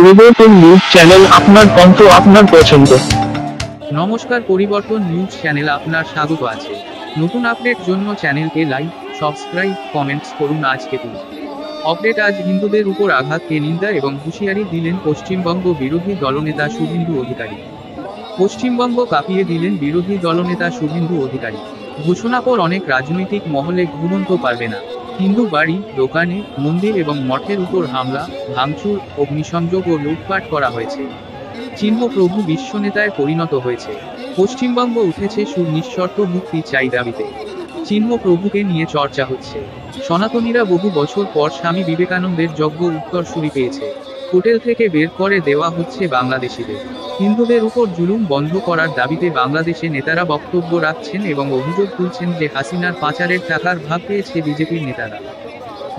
পরিবর্তন news channel, আপনার কণ্ঠ, আপনার পছন্দ। নমস্কার, পরিবর্তন নিউজ চ্যানেল আপনার স্বাগত আছে। নতুন আপডেট জন্য চ্যানেলকে লাইক, সাবস্ক্রাইব, কমেন্টস করুন। আজকে আপডেট। আজ হিন্দুদের উপর আঘাতকে নিন্দা এবং হুঁশিয়ারি দিলেন পশ্চিমবঙ্গ বিরোধী দলনেতা শুভেন্দু অধিকারী। পশ্চিমবঙ্গ কাঁপিয়ে দিলেন বিরোধী দলনেতা শুভেন্দু অধিকারী। ঘোষণার পর অনেক রাজনৈতিক মহলে ঘুমন্ত পারবে না। হিন্দু বাড়ি, দোকানে, মন্দির এবং মঠের উপর হামলা, ভাঙচুর, অগ্নিসংযোগ ও লুটপাট করা হয়েছে। চিহ্ন প্রভু বিশ্বনেতায় পরিণত হয়েছে। পশ্চিমবঙ্গ উঠেছে সুনিঃশর্ত মুক্তি চাই দাবিতে। চিহ্ন প্রভুকে নিয়ে চর্চা হচ্ছে। সনাতনীরা বহু বছর পর স্বামী বিবেকানন্দের যজ্ঞ উত্তরসূরি পেয়েছে। হোটেল থেকে বের করে দেওয়া হচ্ছে বাংলাদেশিদের। হিন্দুদের উপর জুলুম বন্ধ করার দাবিতে বাংলাদেশে নেতারা বক্তব্য রাখছেন এবং অভিযোগ তুলছেন যে হাসিনার পাচারের টাকার ভাগ পেয়েছে বিজেপির নেতারা।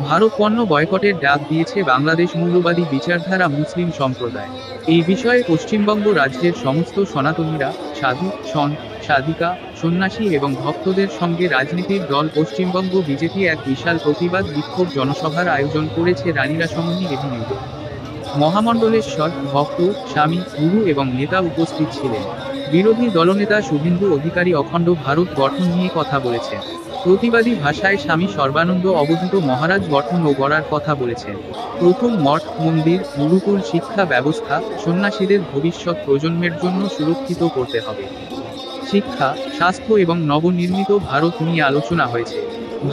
ভারত পণ্য বয়কটের ডাক দিয়েছে বাংলাদেশ মৌলবাদী বিচারধারা মুসলিম সম্প্রদায়। এই বিষয়ে পশ্চিমবঙ্গ রাজ্যের সমস্ত সনাতনীরা, সাধু, সন্ত, সাধিকা, সন্ন্যাসী এবং ভক্তদের সঙ্গে রাজনীতির দল পশ্চিমবঙ্গ বিজেপি এক বিশাল প্রতিবাদ বিক্ষোভ জনসভার আয়োজন করেছে রানীরাসমণি এভিনিউতে। মহামণ্ডলেশ্বর, ভক্ত, স্বামী, গুরু এবং নেতা উপস্থিত ছিলেন। বিরোধী দলনেতা শুভেন্দু অধিকারী অখণ্ড ভারত গঠন নিয়ে কথা বলেছেন। প্রতিবাদী ভাষায় স্বামী সর্বানন্দ অবধূত মহারাজ গঠন ও গড়ার কথা বলেছেন। প্রথম মঠ, মন্দির, গুরুকুল শিক্ষা ব্যবস্থা সন্ন্যাসীদের ভবিষ্যৎ প্রজন্মের জন্য সুরক্ষিত করতে হবে। শিক্ষা, স্বাস্থ্য এবং নবনির্মিত ভারত নিয়ে আলোচনা হয়েছে।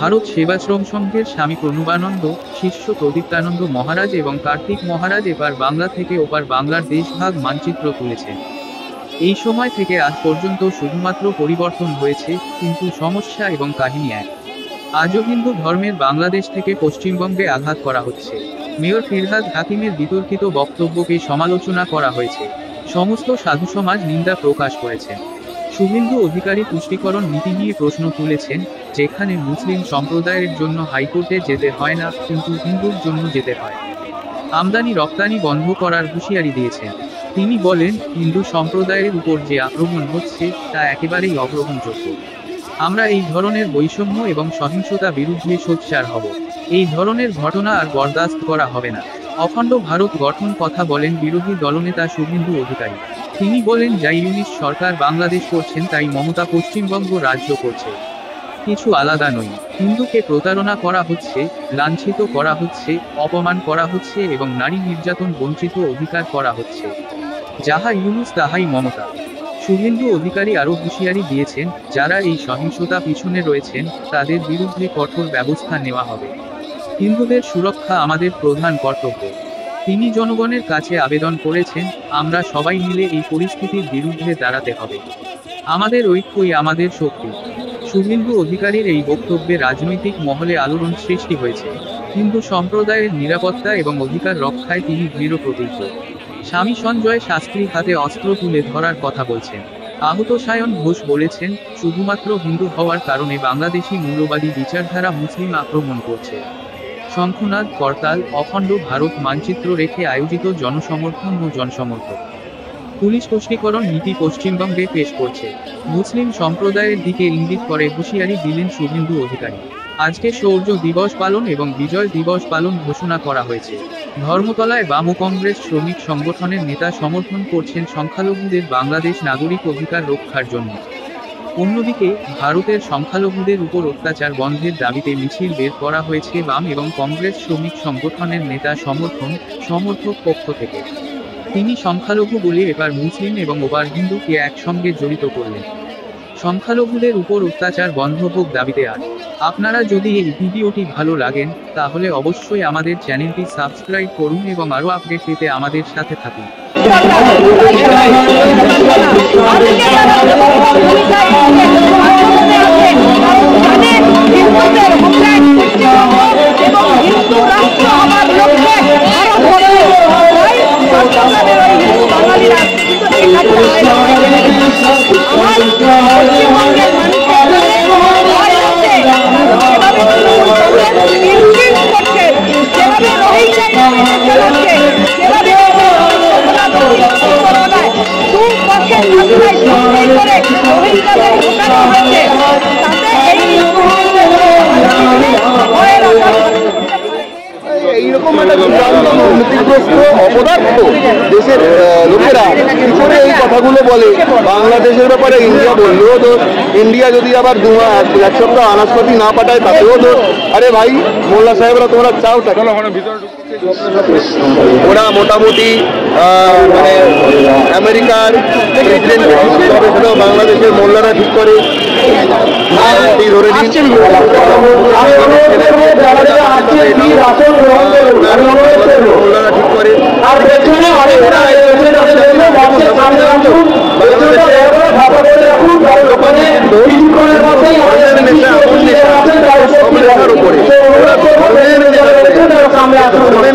ভারত সেবাশ্রম সংঘের স্বামী প্রণবানন্দ, শিষ্য প্রদীপ্তানন্দ মহারাজ এবং কার্তিক মহারাজ এবার বাংলা থেকে ওপার বাংলার দেশভাগ মানচিত্র তুলেছেন। এই সময় থেকে আজ পর্যন্ত শুধুমাত্র পরিবর্তন হয়েছে, কিন্তু সমস্যা এবং কাহিনী এক। আজও হিন্দু ধর্মের বাংলাদেশ থেকে পশ্চিমবঙ্গে আঘাত করা হচ্ছে। মেয়র ফিরহাদ হাকিমের বিতর্কিত বক্তব্যকে সমালোচনা করা হয়েছে। সমস্ত সাধু সমাজ নিন্দা প্রকাশ করেছেন। শুভেন্দু অধিকারী পুষ্টিকরণ নীতি নিয়ে প্রশ্ন তুলেছেন, যেখানে মুসলিম সম্প্রদায়ের জন্য হাইকোর্টে যেতে হয় না, কিন্তু হিন্দুর জন্য যেতে হয়। আমদানি রপ্তানি বন্ধ করার হুঁশিয়ারি দিয়েছেন। তিনি বলেন, হিন্দু সম্প্রদায়ের উপর যে আক্রমণ হচ্ছে তা একেবারেই অগ্রহণযোগ্য। আমরা এই ধরনের বৈষম্য এবং সহিংসতা বিরুদ্ধে সোচ্চার হব। এই ধরনের ঘটনা আর বরদাস্ত করা হবে না। অখণ্ড ভারত গঠন কথা বলেন বিরোধী দলনেতা শুভেন্দু অধিকারী। তিনি বলেন, যা ইউনিশ সরকার বাংলাদেশ করছেন তাই মমতা পশ্চিমবঙ্গ রাজ্য করছে। কিছু আলাদা নই। হিন্দুকে প্রতারণা করা হচ্ছে, লাঞ্ছিত করা হচ্ছে, অপমান করা হচ্ছে এবং নারী নির্যাতন বঞ্চিত অধিকার করা হচ্ছে। যাহা ইউনুস তাহাই মমতা। শুভেন্দু অধিকারী আরও হুঁশিয়ারি দিয়েছেন, যারা এই সহিংসতা পিছনে রয়েছেন তাদের বিরুদ্ধে কঠোর ব্যবস্থা নেওয়া হবে। হিন্দুদের সুরক্ষা আমাদের প্রধান কর্তব্য। তিনি জনগণের কাছে আবেদন করেছেন, আমরা সবাই মিলে এই পরিস্থিতির বিরুদ্ধে দাঁড়াতে হবে। আমাদের ঐক্যই আমাদের শক্তি। শুভেন্দু অধিকারীর এই বক্তব্যে রাজনৈতিক মহলে আলোড়ন সৃষ্টি হয়েছে। হিন্দু সম্প্রদায়ের নিরাপত্তা এবং অধিকার রক্ষায় তিনি দৃঢ় প্রতিজ্ঞ। স্বামী সঞ্জয় শাস্ত্রী হাতে অস্ত্র তুলে ধরার কথা বলছেন। আহত সায়ন ঘোষ বলেছেন, শুধুমাত্র হিন্দু হওয়ার কারণে বাংলাদেশি মৌলবাদী বিচারধারা মুসলিম আক্রমণ করছে। শঙ্খনাদ, করতাল, অখণ্ড ভারত মানচিত্র রেখে আয়োজিত জনসমর্থন ও জনসমর্থন। পুলিশ পুষ্টিকরণ নীতি পশ্চিমবঙ্গে পেশ করছে। মুসলিম সম্প্রদায়ের দিকে ইঙ্গিত করে হুঁশিয়ারি দিলেন শুভেন্দু অধিকারী। আজকে শৌর্য দিবস পালন এবং বিজয় দিবস পালন ঘোষণা করা হয়েছে। ধর্মতলায় বাম কংগ্রেস শ্রমিক সংগঠনের নেতা সমর্থন করছেন সংখ্যালঘুদের বাংলাদেশ নাগরিক অধিকার রক্ষার জন্য। অন্যদিকে ভারতের সংখ্যালঘুদের উপর অত্যাচার বন্ধের দাবিতে মিছিল বের করা হয়েছে বাম এবং কংগ্রেস শ্রমিক সংগঠনের নেতা সমর্থক পক্ষ থেকে। তিনি সংখ্যালঘু বলে এবার মুসলিম এবং ওপার হিন্দুকে একসঙ্গে জড়িত করলেন। সংখ্যালঘুদের উপর অত্যাচার বন্ধ হোক দাবিতে। আর আপনারা যদি এই ভিডিওটি ভালো লাগেন তাহলে অবশ্যই আমাদের চ্যানেলটি সাবস্ক্রাইব করুন এবং আরও আপডেট পেতে আমাদের সাথে থাকুন। এরকম একটা দুর্দান্ত দুর্নীতিগ্রস্ত অপদার্থ দেশের লোকেরা কি করে এই কথাগুলো বলে? বাংলাদেশের ব্যাপারে ইন্ডিয়া বললেও দোষ, ইন্ডিয়া যদি আবার এক সপ্তাহ আনাজপাতি না পাঠায় তাতেও দোষ। আরে ভাই মোল্লা সাহেবরা তোমরা চাওটা কেন? ওরা মোটামুটি মানে আমেরিকার প্রেসিডেন্ট হবে সেটাও বাংলাদেশের মোল্লারা ঠিক করে ধরে নিচ্ছেন। মোল্লারা ঠিক করে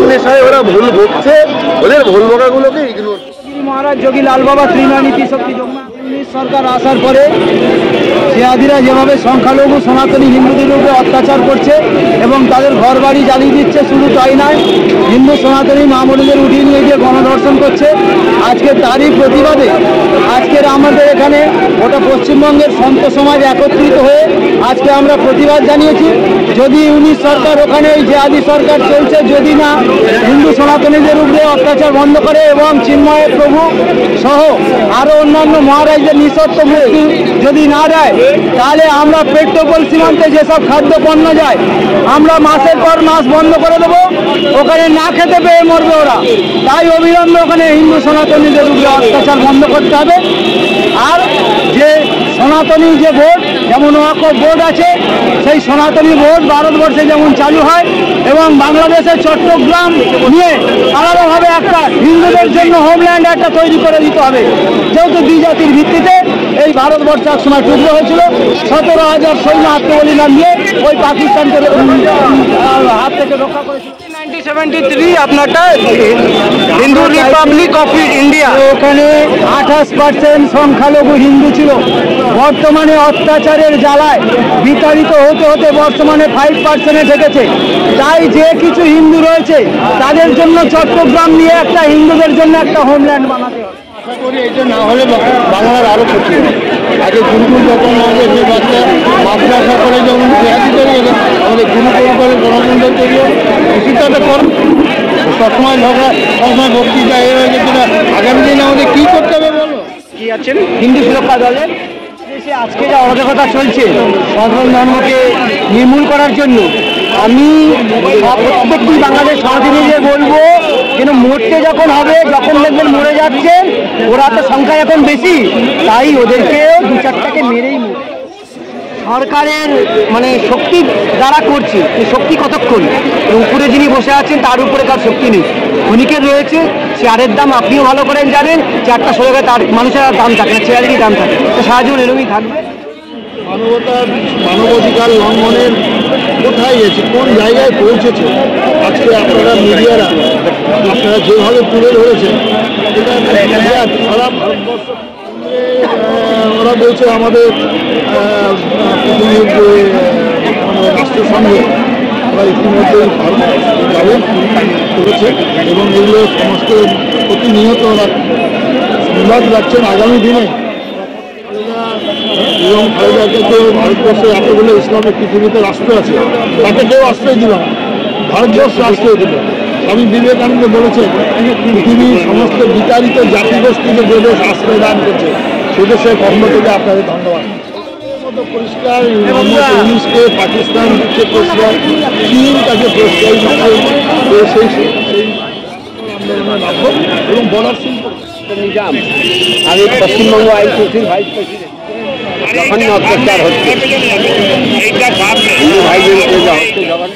নেশায় ওরা ভুল ভুগছে, ওদের ভুল ভোগাগুলোকে ইগনোর। মহারাজ যোগী লাল বাবা ত্রিনয়নী শক্তি সরকার আসার পরে জিহাদিরা যেভাবে সংখ্যালঘু সনাতনী হিন্দুদের উপরে অত্যাচার করছে এবং তাদের ঘর বাড়ি জ্বালিয়ে দিচ্ছে, শুধু তাই নয় হিন্দু সনাতনী মা বোনেদের উঠিয়ে নিয়ে গিয়ে গণধর্ষণ করছে। আজকে তারই প্রতিবাদে আজকের আমাদের এখানে গোটা পশ্চিমবঙ্গের সন্ত সমাজ একত্রিত হয়ে আজকে আমরা প্রতিবাদ জানিয়েছি। যদি ইউনিশ সরকার ওখানে এই জিহাদি সরকার চলছে যদি না হিন্দু সনাতনীদের উপরে অত্যাচার বন্ধ করে এবং চিন্ময় প্রভু সহ আরও অন্যান্য মহারাজদের নিঃশর্ত মুক্তি যদি না দেয়, তাহলে আমরা পেট্রোপোল সীমান্তে যেসব খাদ্যপণ্য যায় আমরা মাসের পর মাস বন্ধ করে দেবো, ওখানে না খেতে পেয়ে মরবে ওরা। তাই অবিলম্বে ওখানে হিন্দু সনাতনীদের উপরে অত্যাচার বন্ধ করতে হবে। আর যে সনাতনী যে ভোট যেমন ওয়াকফ বোর্ড আছে, সেই সনাতনী ভোট ভারতবর্ষে যেমন চালু হয় এবং বাংলাদেশের চট্টগ্রাম নিয়ে আলাদাভাবে একটা হিন্দুদের জন্য হোমল্যান্ড একটা তৈরি করে দিতে হবে। যেহেতু দ্বিজাতির ভিত্তিতে এই ভারতবর্ষ এক সময় টুকরো হয়েছিল, 17,000 সৈন্য আত্মবলিদান দিয়ে ওই পাকিস্তানকে হাত থেকে রক্ষা করেছিল। 1973 আপনারটা হিন্দু রিপাবলিক অফ ইন্ডিয়া, ওখানে 28% সংখ্যালঘু হিন্দু ছিল। বর্তমানে অত্যাচারের জ্বালায় বিতাড়িত হতে হতে বর্তমানে 5%-এ ঠেকেছে। তাই যে কিছু হিন্দু রয়েছে তাদের জন্য চট্টগ্রাম নিয়ে একটা হিন্দুদের জন্য একটা হোমল্যান্ড বানাতে হবে। আশা করি এটা না হলে বাংলার আরও ক্ষতি হবে। আগে গুরুকুল যখন আমাদের যে বাচ্চা মাদ্রাসা করে যেমন জিহাদি তৈরি হলো, আমাদের গুরুকুল করে গণমন্ডল তৈরি হলো, উচিতটা করুন। সবসময় ঝগড়া, সবসময় বক্তৃতা এ হয়ে গেছে না। আগামী দিনে আমাদের কী করতে হবে বলো? কি আছেন হিন্দু সুরক্ষা দলের দেশে আজকে যা অরাজকতা চলছে সনাতন ধর্মকে নির্মূল করার জন্য, আমি প্রত্যেকটি বাংলাদেশ সনাতনীদের বলবো যেন মরতে যখন হবে, যখন দেখবেন মরে যাচ্ছেন, ওরা তো সংখ্যা এখন বেশি, তাই ওদেরকে 2-4টাকে মেরেই মরবে। সরকারের মানে শক্তি দ্বারা করছে, এই শক্তি কতক্ষণ? উপরে যিনি বসে আছেন তার উপরে তার শক্তি নেই, ধনিকের রয়েছে। চেয়ারের দাম আপনিও ভালো করেন জানেন, চেয়ারটা সরে গেলে তার মানুষের আর দাম থাকে না, চেয়ারেরই দাম থাকে। তো সারা জীবন এরকমই থাকবে। মানবাধিকার লঙ্ঘনের কোথায় গেছে, কোন জায়গায় পৌঁছেছে আজকে আপনারা মিডিয়ারা আপনারা যেভাবে তুলে ধরেছেন, এটা সারা ভারতবর্ষ। ওরা বলছে আমাদের পৃথিবীর যে রাষ্ট্রসংঘে ওরা ইতিমধ্যেই যাবেন করেছে এবং এগুলো সমস্ত প্রতিনিয়ত ওরা সংবাদ রাখছেন। আগামী দিনে এবং খালেদাকে তো ভারতবর্ষে এতগুলো ইসলামিক পৃথিবীতে রাষ্ট্র আছে, তাকে কেউ আশ্রয় দিল না, ভারতবর্ষ আশ্রয় দিল। স্বামী বিবেকানন্দ বলেছেন পৃথিবীর সমস্ত বিতাড়িত জাতিগোষ্ঠীকে যে দেশ আশ্রয় দান করছে সে দেশের কর্ম থেকে আপনাদের ধন্যবাদ। পরিষ্কার ইউনিসকে পাকিস্তান দিচ্ছে পরিষ্কার, চীন তাকে প্রশ্রয় দিচ্ছে, সেই আন্দোলনের মাধ্যম এবং বর্ডার শিল্প। আমি পশ্চিমবঙ্গ আইনসিটির ভাইস প্রেসিডেন্ট, যখনই অত্যাচার হচ্ছে হিন্দু ভাইদের উপরে যা হচ্ছে, যখন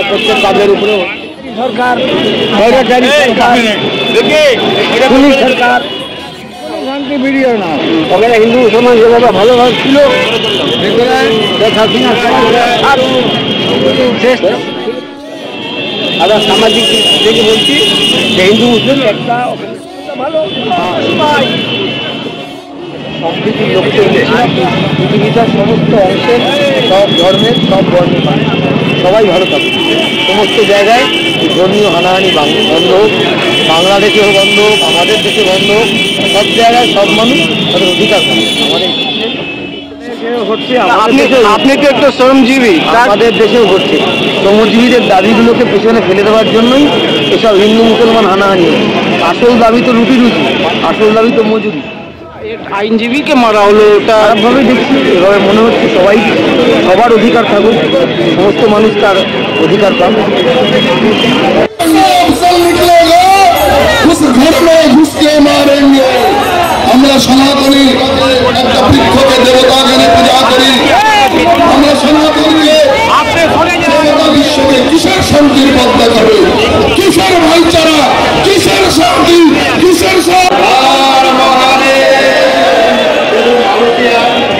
করছে তাদের উপরে সরকার, পুলিশ সরকার শান্তি ভিডিও না, ওখানে হিন্দু সমাজ যেভাবে ভালোভাবে ছিল আবার সামাজিক দিক থেকে বলছি যে হিন্দু মুসলিম একটা ভালো সম্প্রীতির লক্ষ্যে পৃথিবীটার সমস্ত অংশের সব ধর্মের সব বর্ণের মানুষ সবাই ভালো থাকে। সমস্ত জায়গায় ধর্মীয় হানাহানি বন্ধ হোক, বাংলাদেশেও বন্ধ হোক, আমাদের দেশে বন্ধ হোক, সব জায়গায় সব মানুষ তাদের অধিকার পাবে। আমাদের হচ্ছে, আপনি তো একটা শ্রমজীবী, আমাদের দেশেও হচ্ছে। শ্রমজীবীদের দাবিগুলোকে পেছনে ফেলে দেওয়ার জন্যই এসব হিন্দু মুসলমান হানাহানি। আসল দাবি তো রুটি রুজি, আসল দাবি তো মজুরি। আইনজীবীকে মারা হলো, ওটা খারাপভাবে দেখছি। এভাবে মনে হচ্ছে সবার অধিকার থাকুক, সমস্ত মানুষ তার অধিকার পান। আমরা সনাতনী একটা বৃক্ষকে দেবতা জ্ঞানে পূজা করি। আমরা সনাতনীকে দেবতা বিশ্বকে কিসের শান্তির পথ দেখাবে, কিসের ভাইচারা, কিসের শান্তি, কিসের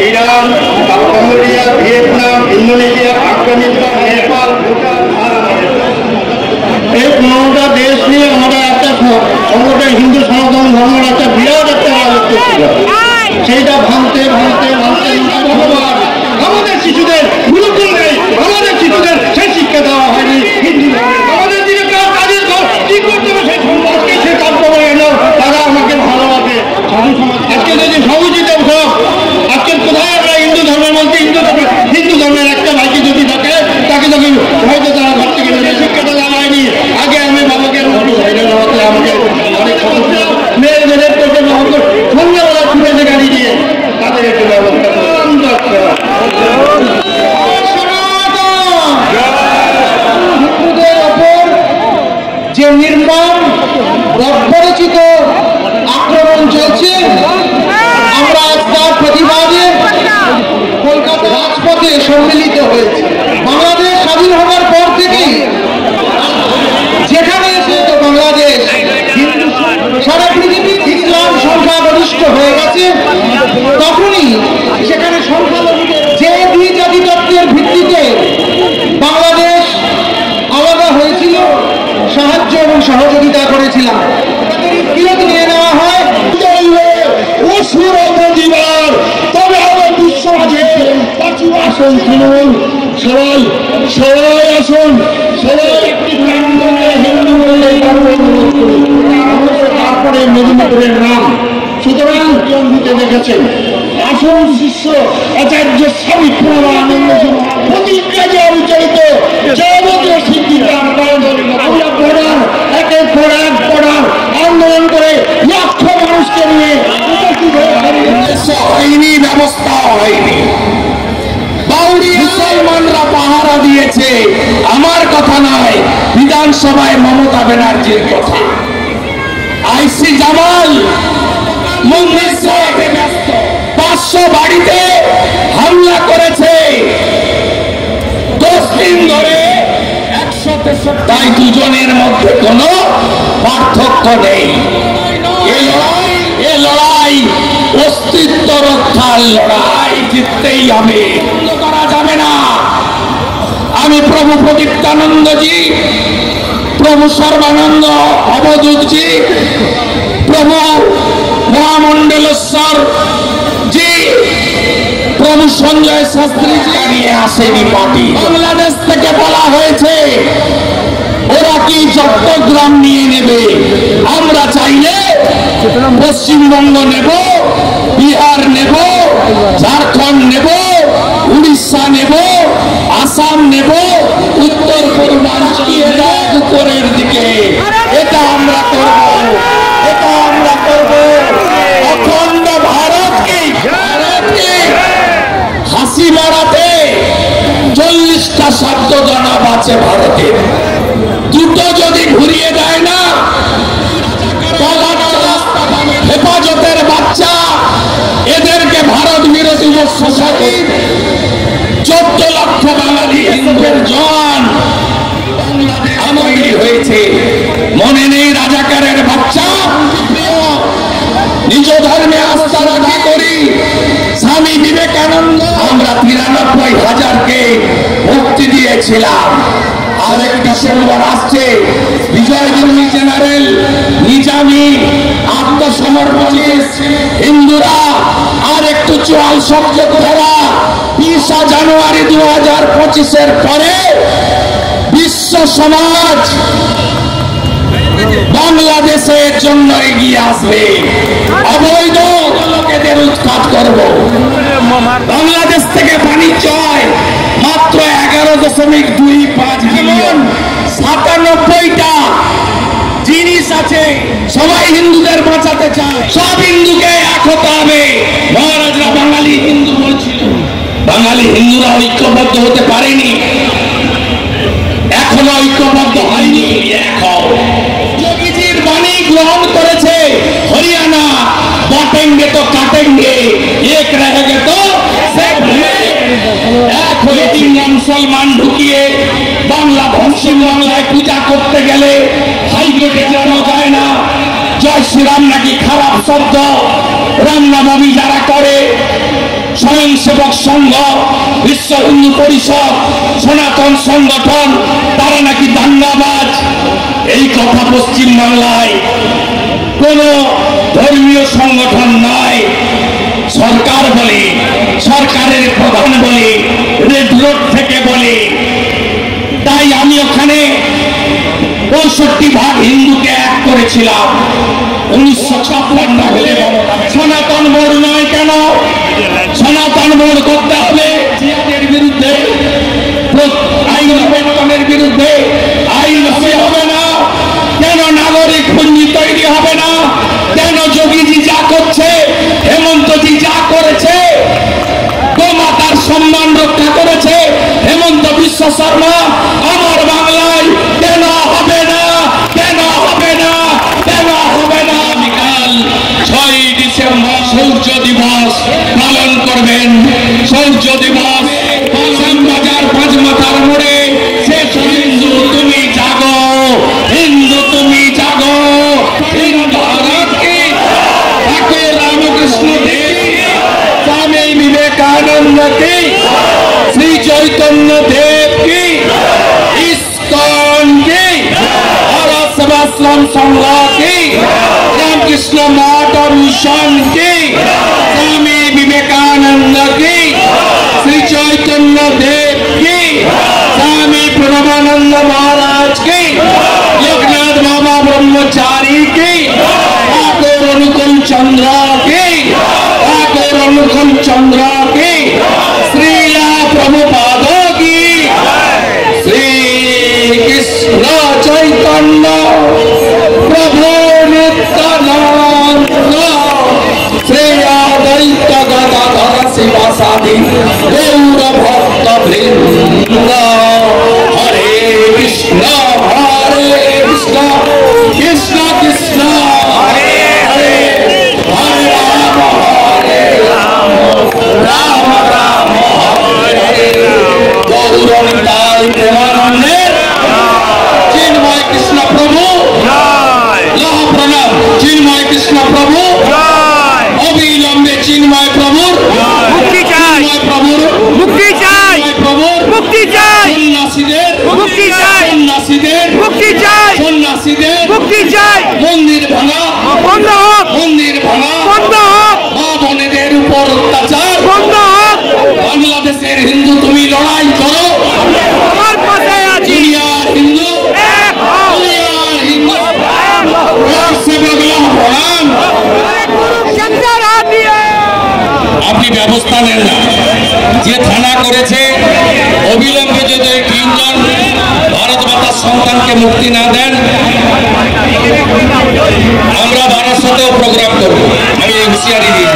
Iran, Cambodia, Vietnam, Indonesia, Afghanistan, Nepal, Bhutan, এই 15টা দেশ নিয়ে আমাদের একটা সংগঠন হিন্দু সনাতন ধর্মের একটা বিরাট একটা রাজত্ব ছিল। সেইটা ভাঙতে ভাঙতে ভাঙতে ভগবান আমাদের শিশুদের গুরুকুল নেই, আমাদের শিশুদের সেই শিক্ষা দেওয়া হয়নি। হিন্দু আমাদের দিকে কাজের কি করতে হবে সেই সমাজকে সে কাজ করে এলো, তারা আমাকে ভালোবাসে। সাধু সমাজ আজকে যদি সবুজিত সব আজকে কোথায় আমরা হিন্দু ধর্মের মধ্যে হিন্দু ধর্মের একটা ভাইকে যদি থাকে তাকে হয়তো তারা ঘর থেকে শিক্ষাটা দেওয়া হয়নি। আগে আমি বাবাকে আমাকে অনেক মেয়েদের সন্ধ্যাবেলা ছুটে গাড়ি দিয়ে তাদের একটু ব্যবস্থা হিন্দুদের ওপর যে নির্মম বর্বরচিত আক্রমণ চলছে, আমরা আজ তার প্রতিবাদে কলকাতা রাজপথে সম্মিলিত হয়েছে। বাংলাদেশ স্বাধীন হওয়ার পর থেকেই যেখানে এসে তো বাংলাদেশ হিন্দু সারা পৃথিবী ইসলাম সংখ্যাগরিষ্ঠ হয়ে গেছে, তখনই সেখানে সংখ্যালঘুদের যে দুই জাতি তত্ত্বের ভিত্তিতে বাংলাদেশ আলাদা হয়েছিল, সাহায্য এবং সহযোগিতা করেছিলাম। বিরতি নিয়ে নেওয়া হয় অসুর অপদিবার, তবে আমার বিশ্বমাঝে আসুন তৃণমূল সবাই সবাই আসুন, সবাই একটি হিন্দু বললে তারপরে মেদিনীপুরের নাম। সুতরাং দিতে দেখেছেন আসুন শিষ্য আচার্য স্বামী প্রণবানন্দ প্রতিজ্ঞা উচ্চারিত যাবতীয় সিদ্ধিটা আমরা পড়ার একের পর এক পড়ার আন্দোলন করে লক্ষ মানুষকে নিয়ে হয়নি, ব্যবস্থা হয়নি। মুসলমানরা পাহারা দিয়েছে, আমার কথা নয়, বিধানসভায় মমতা ব্যানার্জির কথা। আইসি জামাল মন্দির 500 বাড়িতে হামলা করেছে 10 দিন ধরে 163। তাই দুজনের মধ্যে কোনো পার্থক্য নেই। এ লড়াই অস্তিত্ব রক্ষার লড়াই, জিততেই হবে, করা যাবে না। আমি প্রভু প্রদীপ্তানন্দজি, প্রভু সর্বানন্দ অবধূতজি, প্রভু মহামন্ডলেশ্বর জি, প্রভু সঞ্জয় শাস্ত্রী নিয়ে আসেনি পার্টি। বাংলাদেশ থেকে বলা হয়েছে ওরা কি চট্টগ্রাম নিয়ে নেবে, আমরা চাইলে পশ্চিমবঙ্গ নেব, বিহার নেব, ঝাড়খণ্ড নেব, উড়িষ্যা নেব, আসাম নেব, উত্তর পূর্বাঞ্চল উপরের দিকে। এটা আমরা করব, এটা আমরা করব। অখণ্ড ভারতকে হাসি মারাতে 40টা শব্দ জনাব আছে ভারতের, দুটো যদি ঘুরিয়ে দেয় না, হেফাজতের বাচ্চা এদেরকে ভারত বিরোধী সোসাইটি 14 লক্ষ বাঙালি হিন্দুদের জন আমলি হয়েছে। মনে নেই রাজাকারের বাচ্চা, নিজ ধর্মে আস্থা রাখা করি। স্বামী বিবেকানন্দ আমরা 93,000কে মুক্তি দিয়েছিলাম। আরেক ডিসেম্বর আসছে, বিজয় দিল্লি জেনারেল নিজামী আত্মসমর্পণ, হিন্দুরা আর একটু চোয়াল শব্দ করা। 20 জানুয়ারি 2025-এর পরে বিশ্ব সমাজ বাংলাদেশের জন্য এগিয়ে আসবে। অবৈধ লোকেদের উৎখাত করব, বাংলাদেশ থেকে বাণিজ্য হয় মাত্র 11.25 বিলিয়ন। 97টা জিনিস আছে, সবাই হিন্দুদের বাঁচাতে চায়, সব হিন্দুকে এক হতে হবে। মহারাজরা বাঙালি হিন্দু বলছিল, বাঙালি হিন্দুরা ঐক্যবদ্ধ হতে পারেনি, এখনো ঐক্যবদ্ধ হয়নি। এক হও। যোগীজির বাণী গ্রহণ করেছে হরিয়ানা, বাটেঙ্গে তো কাটেঙ্গে, এক রহেগে তো সব এক হয়ে তিনটা মুসলমান ঢুকিয়ে বাংলা পশ্চিম বাংলায় পূজা করতে গেলে হাইকোর্টে জানানো যায় না জয় শ্রীরাম নাকি খারাপ শব্দ। রামনবমী যারা করে, স্বয়ংসেবক সংঘ, বিশ্ব হিন্দু পরিষদ, সনাতন সংগঠন, তারা নাকি দাঙ্গাবাজ। এই কথা পশ্চিম বাংলায় কোন ধর্মীয় সংগঠন নয়, সরকার বলে, সরকারের প্রধান বলে, রেড রোড থেকে বলে। তাই আমি ওখানে 65 হিন্দুকে এক করেছিলাম 1956 হলে। সনাতন মোড় নয় কেন? সনাতন মোড় করতে হবে জিহাদের বিরুদ্ধে, আইন অবলম্বনের বিরুদ্ধে। আইন হবে না কেন? নাগরিক পঞ্জি তৈরি হবে না কেন? যোগীজি যা করছে, হেমন্তজি যা করেছে, গোমাতার সম্মান রক্ষা করেছে হেমন্ত বিশ্ব শর্মা, আমার বাংলায় কেন হবে না? কেন হবে না? কেন হবে না? বিকাল 6 ডিসেম্বর সূর্য দিবস পালন করবেন। সূর্য দিবস শ্যামবাজার 5 মাথার মোড়ে শেষ। হিন্দু তুমি জাগো, হিন্দু তুমি জাগো, হিন্দু ভারত কি ঠাকুর রামকৃষ্ণ দেব, স্বামী বিবেকানন্দ কি, শ্রী চৈতন্য দেব কি, ইস্কন কি, ভারত সেবাশ্রম সংঘ কি, রামকৃষ্ণ মঠ মিশন কি, স্বামী বিবেকানন্দ কি, শ্রী চৈতন্য দেব কি, স্বামী প্রণবানন্দ মহারাজ কি, লোকনাথ বাবা ব্রহ্মচারী কি, ঠাকুর অনুকূল চন্দ্র কি, ঠাকুর অনুকূল চন্দ্র কি, শ্রীলা প্রভুপাদ কি, শ্রী কৃষ্ণ চৈতন্য প্রভু নিত্যানন্দ, শ্রী অদ্বৈত গদাধর শিবাসাদি গৌর ভক্ত বৃন্দ। হরে কৃষ্ণ হরে কৃষ্ণ, কৃষ্ণ কৃষ্ণ হরে হরে, হরে রাম রাম রাম হরে হরে। গৌরনিতাই প্রেমানন্দের চিন্ময় কৃষ্ণ প্রভু লহ প্রণাম। চিন্ময় কৃষ্ণ প্রভু অবিলম্বে চিন্ময় প্রভুর মুক্তি চাই, প্রভুর মুক্তি চাই, প্রভুর মুক্তি চাই, সন্ন্যাসীদের মুক্তি চাই, সন্ন্যাসীদের মুক্তি চাই, সন্ন্যাসীদের মুক্তি চাই। মন্দির ভাঙা বন্ধ হোক, মন্দির ভাঙা বন্ধ হোক, মা বোনেদের উপর অত্যাচার বন্ধ হোক। বাংলাদেশের হিন্দু তুমি লড়াই করো, আমার পাশে আছি। দুনিয়ার হিন্দু এক হও, দুনিয়ার হিন্দু আপনি ব্যবস্থা নেন না। যে থানা করেছে অবিলম্বে যদি 3 জন ভারত মাতার সন্তানকে মুক্তি না দেন, আমরা বারাসতেও প্রোগ্রাম করব। আমি হুঁশিয়ারি দিই।